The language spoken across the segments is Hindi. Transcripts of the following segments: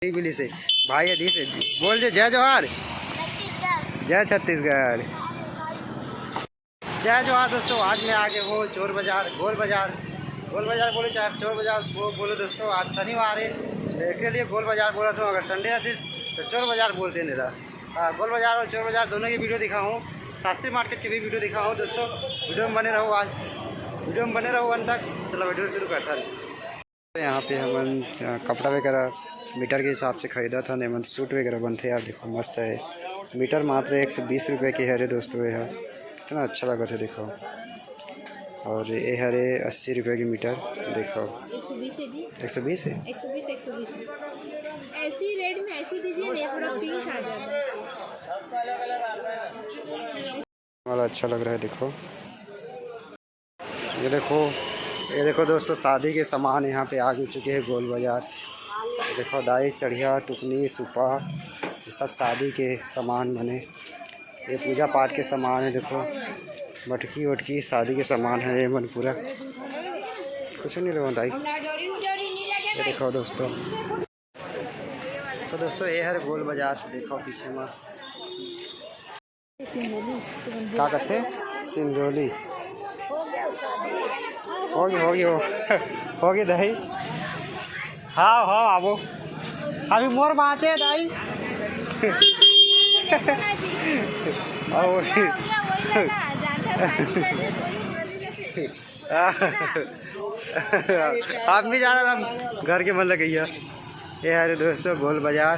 बिली से भाई अधी से बोल दे जय जवाहर जय छत्तीसगढ़ जय जवाहर। दोस्तों आज मैं आगे वो चोर बाजार गोल बाजार बोले चाहे चोर बाजार वो बोले। दोस्तों आज शनिवार है इसके लिए गोल बाजार बोला था। अगर संडे आती तो चोर बाजार बोलते नहीं रहा। गोल बाजार और चोर बाजार दोनों की वीडियो दिखाऊँ, शास्त्री मार्केट की भी वीडियो दिखाऊँ। दोस्तों वीडियो में बने रहो, आज वीडियो में बने रहो अंत तक। चलो वीडियो शुरू करता है। यहाँ पे हम कपड़ा वगैरह मीटर के हिसाब से ख़रीदा था। नेमन सूट वगैरह बनते यार, देखो मस्त है। मीटर मात्र 120 रुपये की है रे दोस्तों। ये कितना अच्छा लगा था देखो। और ये है रे 80 रुपये की मीटर। देखो 120 है 120 ऐसी रेट में ऐसी दीजिए नहीं, थोड़ा पिंक आ जाता वाला अच्छा लग रहा है। देखो ये देखो दोस्तों, शादी के सामान यहाँ पे आ चुके हैं गोल बाजार। देखो दाई चढ़िया टुकनी सुपा ये सब शादी के सामान बने। ये पूजा पाठ के सामान है। देखो मटकी वटकी शादी के सामान है। ये मन पूरा कुछ नहीं रहा दाई। ये देखो दोस्तों, तो दोस्तों ये है गोल बाजार। देखो पीछे में क्या कहते सिंदोली होगी दाई। हाँ हाँ आबो अभी मोर बाँचे दाई। आप भी जा रहा था घर के मन लग गई है। ये है दोस्तों गोल बाजार।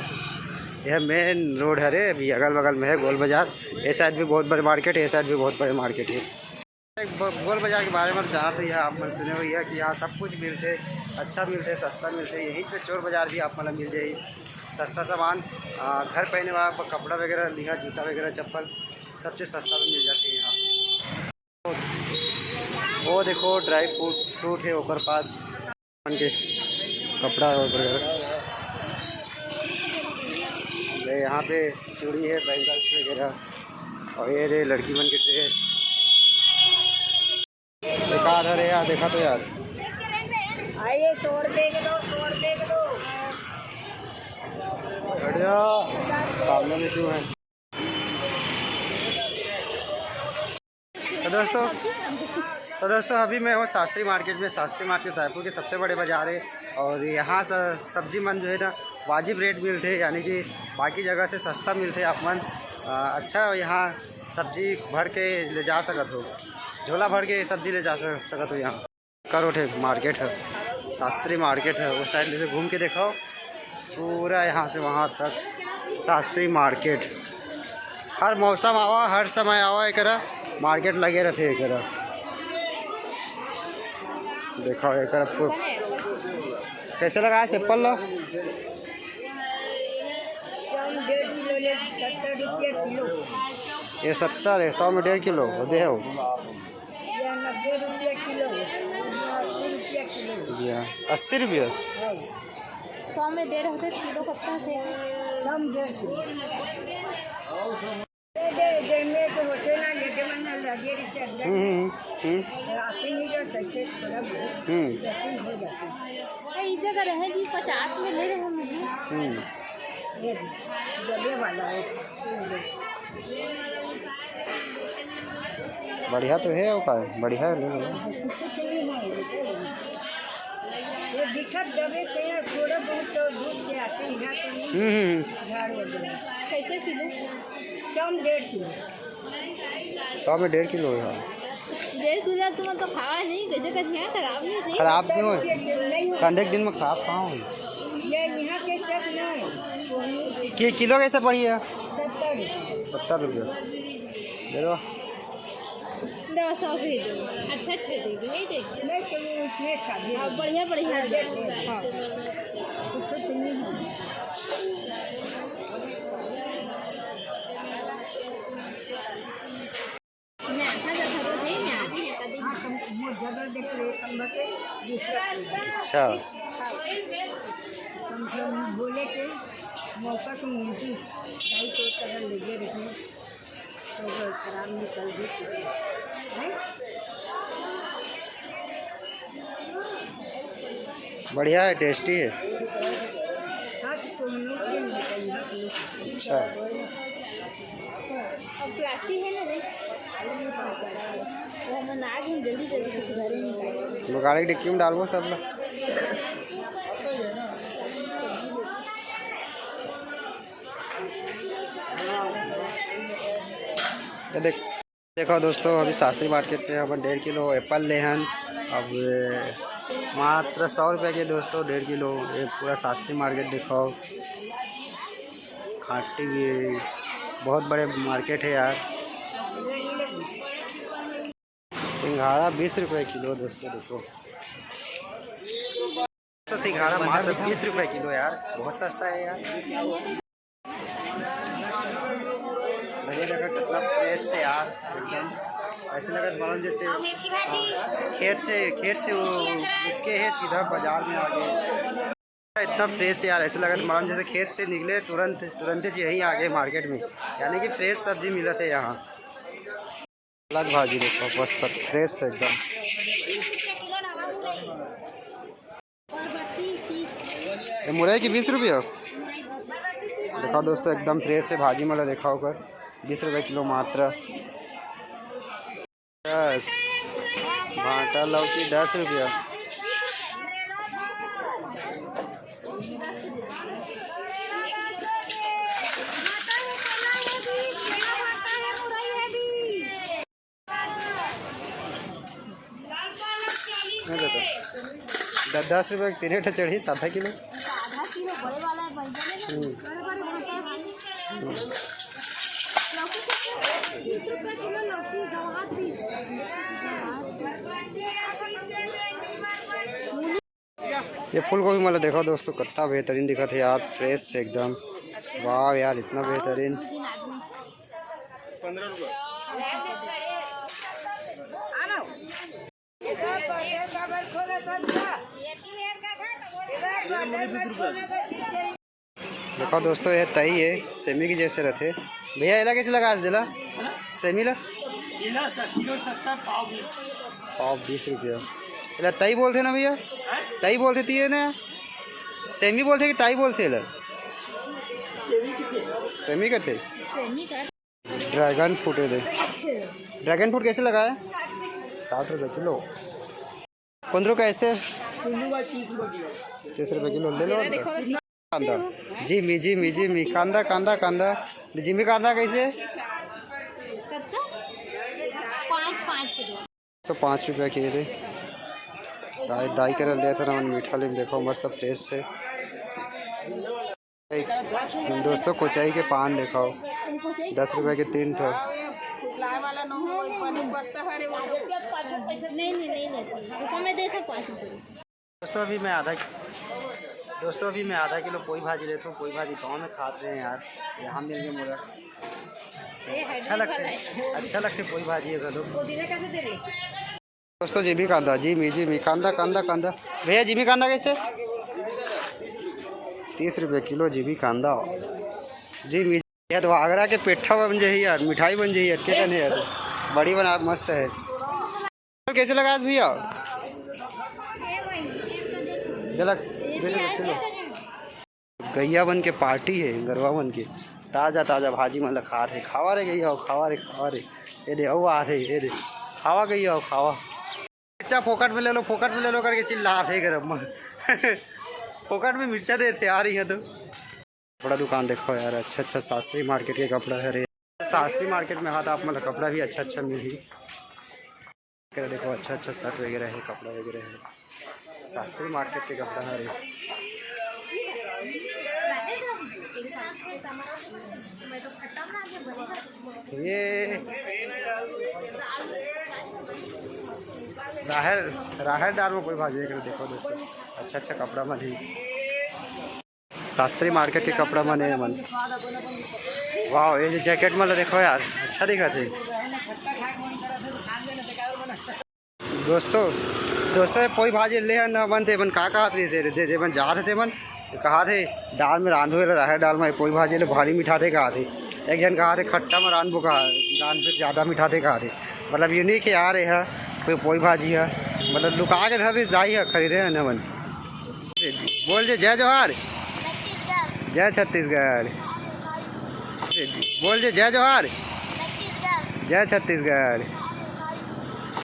यह मेन रोड है रे, अभी अगल बगल में है गोल बाजार। ये साइड भी बहुत बड़े मार्केट है, ये साइड भी बहुत बड़े मार्केट है। गोल बाजार के बारे में जहाँ तो यह आप मन सुने हुई है कि यहाँ सब कुछ मिलते, अच्छा मिलते, सस्ता मिलते। यहीं पे चोर बाजार भी आप मतलब मिल जाए सस्ता सामान। घर पहने वाला कपड़ा वगैरह लिखा, जूता वगैरह चप्पल सब चीज़ सस्ता में मिल जाती है यहाँ। वो देखो ड्राई फ्रूट है ओकर पास के कपड़ा वगैरह। यहाँ पे चूड़ी है, बैंगल्स वगैरह। और ये रे लड़की मन की ड्रेस बेकार है यार। देखा तो यार आइए 100 रुपये के दो बढ़िया सामने में क्यों है। तो दोस्तों अभी मैं हूँ शास्त्री मार्केट में। शास्त्री मार्केट रायपुर के सबसे बड़े बाज़ार है। और यहाँ सब्जी मन जो है ना वाजिब रेट मिलते, यानी कि बाकी जगह से सस्ता मिलते। आप मन अच्छा यहाँ सब्जी भर के ले जा सकते हो, झोला भर के सब्जी ले जा सकते हो। यहाँ करोट है मार्केट है, शास्त्री मार्केट है। वो साइड से घूम के देखो पूरा यहाँ से वहाँ तक शास्त्री मार्केट। हर मौसम आवा, हर समय आवा एक मार्केट लगे रहते एक। देखो एक कैसे लगा चप्पल लो 70 रुपये किलो। ये 70 है, 100 में 1.5 किलो दे हो। 90 रुपये किलो, 80 रुपये किलो। 80 रुपये 100 में 1.5 होते किलो कत्ता थे। 100 में 1.5 किलो देने तो होते ना लेके मन लगे रिचार्ज आपे नहीं जो पैसे थोड़ा हो जाते हैं। इस जगह रहे जी 50 में ले रहे हम। ये गले वाला है बढ़िया तो है। वो का बढ़िया है ये दिखत दबे से थोड़ा बहुत तो दूध के आते हैं तो कैसे किलो 100 में 1.5 किलो 100 में 1.5 किलो है। 1.5 किलो तुम तो खावा नहीं कैसे कैसे खराब नहीं खराब क्यों है? ठंडे के दिन में खराब कहाँ हो। ये यहाँ के सब नहीं कि किलो कैसे पड़ी है? 70 रुपये दे दो। 200 भी दो। अच्छा देगी नहीं देगी नहीं तो उसमें शादी बढ़िया हाँ कुछ नहीं। मैं आता जगह तो थे मैं आती है कभी वो जगह देख रहे हम दूसरा। अच्छा कम से कम बोले के मौका तो मिलती भाई तो तरह लगे रखना तो खराब निकल गई है। बढ़िया है, टेस्टी है। अच्छा, अब प्लास्टिक है ना देख, वो हम ना आगे जल्दी जल्दी कुछ घरे निकाले वो गाड़ी की डिक्की में डालबो सब लोग। ये देखो दोस्तों, अभी शास्त्री मार्केट में अपन 1.5 किलो एप्पल ले हैं। अब मात्र 100 रुपये के दोस्तों 1.5 किलो। ये पूरा शास्त्री मार्केट देखो, खाटी बहुत बड़े मार्केट है यार। सिंघाड़ा 20 रुपये किलो दोस्तों, देखो तो सिंघाड़ा मात्र 20 रुपये किलो यार, बहुत सस्ता है यार। कितना फ्रेश से यार, एकदम ऐसे लगा मालूम जैसे खेत से वो के है सीधा बाजार में आ गए। इतना फ्रेश है यार, ऐसे लगा मालूम जैसे खेत से निकले तुरंत से यहीं आ गए मार्केट में, यानी कि फ्रेश सब्जी मिलत है यहाँ। अलग भाजी देखो, बस पर फ्रेश है एकदम। मुरई की 20 रुपये देखो दोस्तों, एकदम फ्रेश है भाजी मतलब देखा होकर 20 रुपये किलो मात्र। भाटा लौकी 10 रुपया। तो 10 रुपये 3 चढ़ी 7 किलो। आधा किलो बड़े वाला है भाई, ये फूल गोभी मतलब देखो दोस्तों, कितना बेहतरीन दिखत है यार, फ्रेश एकदम। वाह यार, इतना बेहतरीन। 15 रुपये। देखो दोस्तों, ये तई है सेमी की जैसे रहते भैया। इला कैसे लगा दिला सेमी ला? पाव 20 रुपया। इला तई बोलते ना भैया, तई बोलते थी ना, सेमी बोलते कि ताई बोलते? इला सेमी का थे। ड्रैगन फ्रूट है, ड्रैगन फ्रूट कैसे लगा है? 60 रुपये किलो। कुंदरू कैसे? 30 रुपये किलो ले लो। कांदा जिमी कांदा कांदा कांदा जिमी कांदा कैसे? तो 5 रुपया के थे। दाई कर लिया था ना, मीठा लेन देखो मस्त फ्रेश से। दोस्तों कोचाई के पान देखो, 10 रुपये के 3 ठो। दोस्तों अभी मैं आधा किलो पोई भाजी लेता हूँ। पोई भाजी गाँव में खाते हैं यार, यहाँ मिल गए मुझे अच्छा लगते पोई भाजी है। दोस्तों जिमी कांदा जिमी कांदा कांदा कांदा भैया, जिमी कांदा कैसे? 30 रुपये किलो जिमी कांदा। जिमी तो आगरा के पेठा बन जाए यार, मिठाई बन जाए यार, क्या नहीं यार, बड़ी बना मस्त है। कैसे लगा भैया? किलो। गैया बन के पार्टी है, गरबा बन के ताज़ा ताज़ा भाजी मतलब खा रहे, खावा रे गैया, खावा रे ये दे आ रहे, ये दे खावा गैया खावा। मिर्चा फोकट में ले लो, फोकट में ले लो करके चिल्ला रहे गरम फोकट में मिर्चा देते आ रही है। तो बड़ा दुकान देखो यार, अच्छा शास्त्री मार्केट के कपड़ा है रे। शास्त्री मार्केट में हाथ आप मतलब कपड़ा भी अच्छा मिली। देखो अच्छा शर्ट वगैरह है, कपड़ा वगैरह है, शास्त्री मार्केट के कपड़ा है रे। ये राहर दाल में कोई भाजी कर देखो दोस्तों, अच्छा कपड़ा मन है। शास्त्री मार्केट के कपड़ा मन है मन। वाह, ये जो जैकेट मतलब देखो यार, अच्छा दिखा थे दोस्तों पोई भाजी ले न बनते मन का कहा थे जे मन जा रहे थे मन कहा थे दाल में रांधो राहर दाल में पोई भाजी ले भारी मीठा थे कहा थे। एक जन कहा थे खट्टा में रांधबो कहा पे ज़्यादा मीठा थे कहा थे। मतलब यूनिक है यार, है कोई पोई भाजी है मतलब लुका के धर जाई है खरीदे है न मन। बोल जे जय जवाहर। जय छत्तीसगढ़। बोल जय जवाहर। जय छत्तीसगढ़।